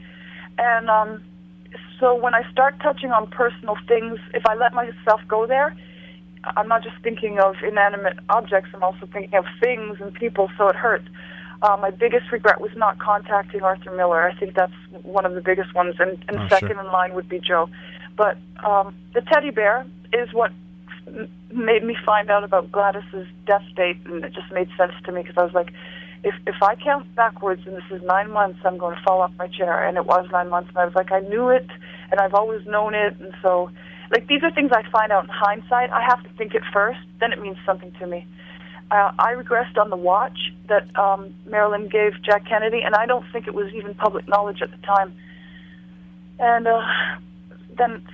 And so when I start touching on personal things, if I let myself go there, I'm not just thinking of inanimate objects, I'm also thinking of things and people, so it hurts. My biggest regret was not contacting Arthur Miller. I think that's one of the biggest ones, and second in line would be Joe. But the teddy bear is what made me find out about Gladys's death date, and it just made sense to me, because I was like, if I count backwards and this is 9 months, I'm going to fall off my chair. And it was 9 months, and I was like, I knew it, and I've always known it. And so, like, these are things I find out in hindsight. I have to think it first, then it means something to me. I regressed on the watch that Marilyn gave Jack Kennedy, and I don't think it was even public knowledge at the time. And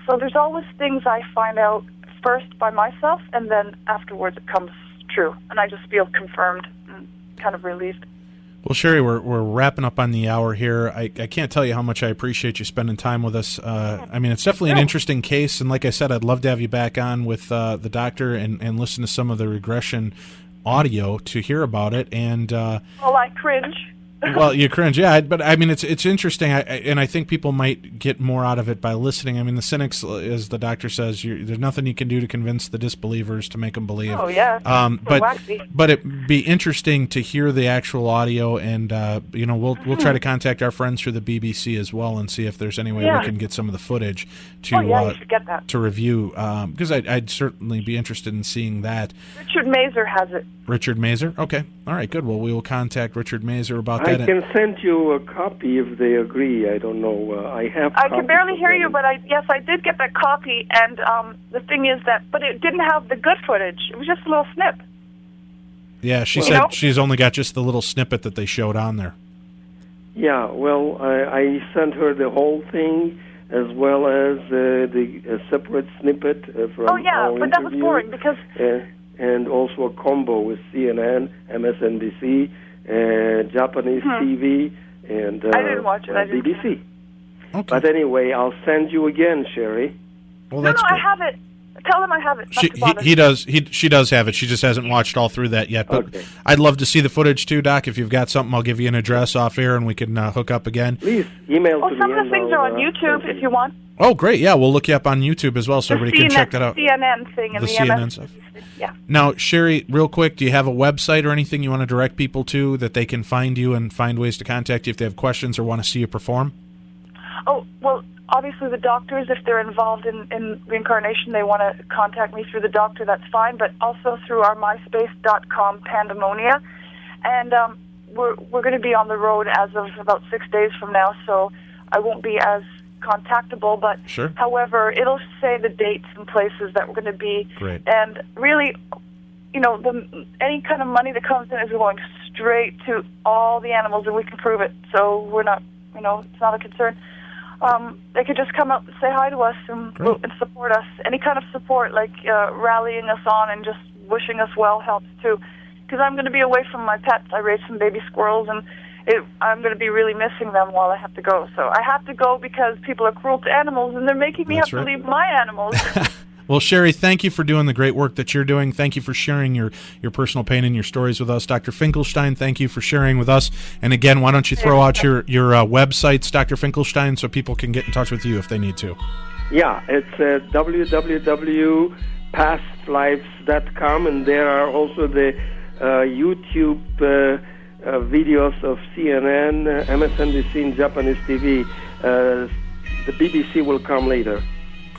so there's always things I find out first by myself, and then afterwards it comes true, and I just feel confirmed and kind of relieved. Well, Sherrie, we're wrapping up on the hour here. I can't tell you how much I appreciate you spending time with us. I mean, it's definitely an interesting case, and like I said, I'd love to have you back on with the doctor and listen to some of the regression audio to hear about it. And well, I cringe. Well, you cringe, yeah, but I mean, it's interesting, and I think people might get more out of it by listening. I mean, the cynics, as the doctor says, there's nothing you can do to convince the disbelievers to make them believe. Oh, yeah. But it'd be interesting to hear the actual audio, and we'll try to contact our friends through the BBC as well and see if there's any way we can get some of the footage to you should get that. to review, because I'd certainly be interested in seeing that. Richard Mazer has it. Richard Mazer? Okay. All right, good. Well, we will contact Richard Mazer about that. I can send you a copy if they agree. I don't know. I can barely hear you, but I did get that copy, and the thing is but it didn't have the good footage. It was just a little snip. Yeah, she said she's only got just the little snippet that they showed on there. Yeah, well, I sent her the whole thing, as well as the separate snippet from our but that was interview. boring, because... and also a combo with CNN, MSNBC, Japanese TV, and I didn't watch it. BBC. Okay. But anyway, I'll send you again, Sherrie. Well, that's I have it. Tell him I have it. She does have it. She just hasn't watched all through that yet. But okay. I'd love to see the footage too, Doc. If you've got something, I'll give you an address off air, and we can hook up again. Please email to me. Some of the things are on YouTube if you want. Oh, great! Yeah, we'll look you up on YouTube as well, so everybody can check that out. CNN thing and the CNN stuff. Yeah. Now, Sherrie, real quick, do you have a website or anything you want to direct people to that they can find you and find ways to contact you if they have questions or want to see you perform? Oh, well, obviously the doctors, if they're involved in reincarnation, they want to contact me through the doctor, that's fine, but also through our myspace.com pandemonia. And we're going to be on the road as of about 6 days from now, so I won't be as contactable, but sure. However, it'll say the dates and places that we're going to be. Great. And really, any kind of money that comes in is going straight to all the animals, and we can prove it, so we're not, it's not a concern. They could just come up and say hi to us and support us. Any kind of support, like rallying us on and just wishing us well, helps too. Because I'm going to be away from my pets. I raised some baby squirrels, and I'm going to be really missing them while I have to go. So I have to go because people are cruel to animals, and they're making me to leave my animals. Well, Sherrie, thank you for doing the great work that you're doing. Thank you for sharing your personal pain and your stories with us. Dr. Finklestein, thank you for sharing with us. And again, why don't you throw out your websites, Dr. Finklestein, so people can get in touch with you if they need to. Yeah, it's www.pastlives.com, and there are also the YouTube videos of CNN, MSNBC, and Japanese TV. The BBC will come later.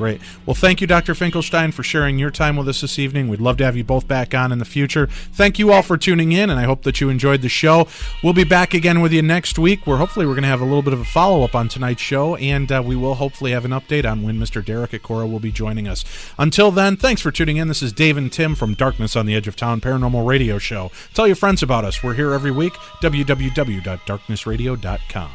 Great. Well, thank you, Dr. Finklestein, for sharing your time with us this evening. We'd love to have you both back on in the future. Thank you all for tuning in, and I hope that you enjoyed the show. We'll be back again with you next week, where hopefully we're going to have a little bit of a follow-up on tonight's show, and we will hopefully have an update on when Mr. Derek Akora will be joining us. Until then, thanks for tuning in. This is Dave and Tim from Darkness on the Edge of Town Paranormal Radio Show. Tell your friends about us. We're here every week, www.darknessradio.com.